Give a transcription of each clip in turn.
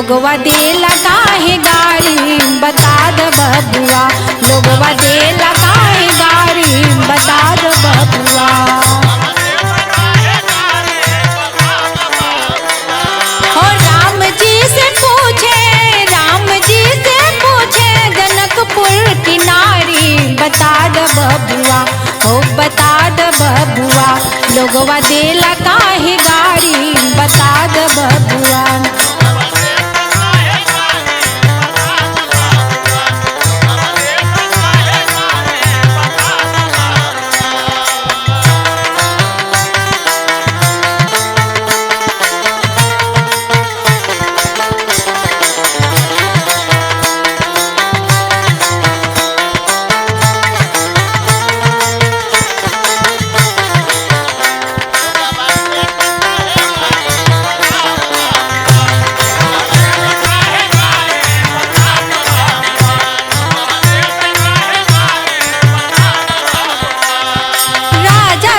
लोगवा देला काहे गारी बता द बबुआ, लोगवा देला काहे गारी बता द बबुआ। हो राम जी से पूछे, राम जी से पूछे जनकपुर की नारी बता द बबुआ, हो बता द बबुआ, लोगवा देला काहे गारी बता द बबुआ।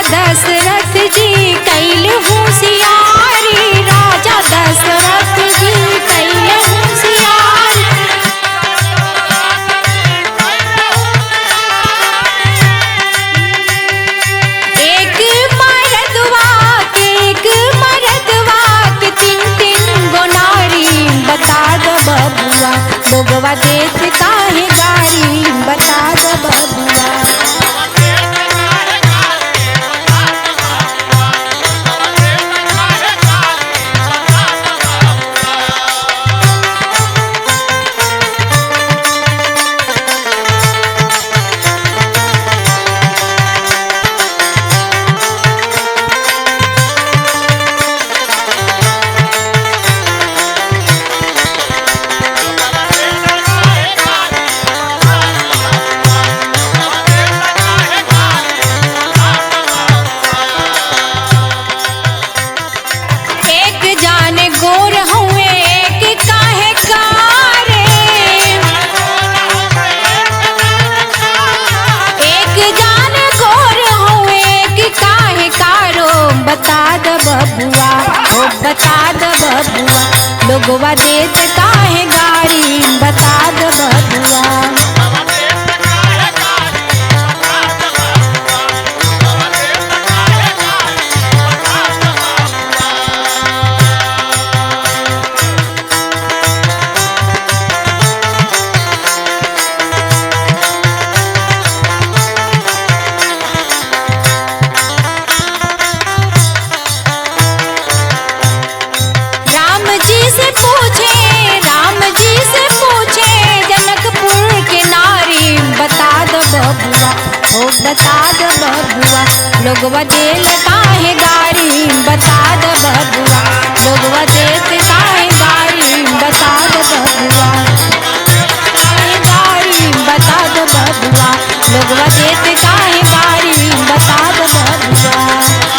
दशरथ जी कैल होशियारी, राजा दशरथ जी कैल होशियारी। एक मरदवा के तीन तीन गो नारी बता द बबुआ, लोगवा देत काहे गारी बता द बबुआ। गोर हुए एक काहे कारे, एक जान गोर हुए एक काहे कारो बता द बबुआ, ओ बता द बबुआ, लोगवा देत काहे गारी बता द बबुआ। बबुआ हो बता द बबुआ, लोगवा देल काहे गारी बता द बबुआ, लोगवा देत काहे गारी बता द बबुआ, काहे गारी बता द बबुआ, लोगवा देत काहे गारी बता द बबुआ।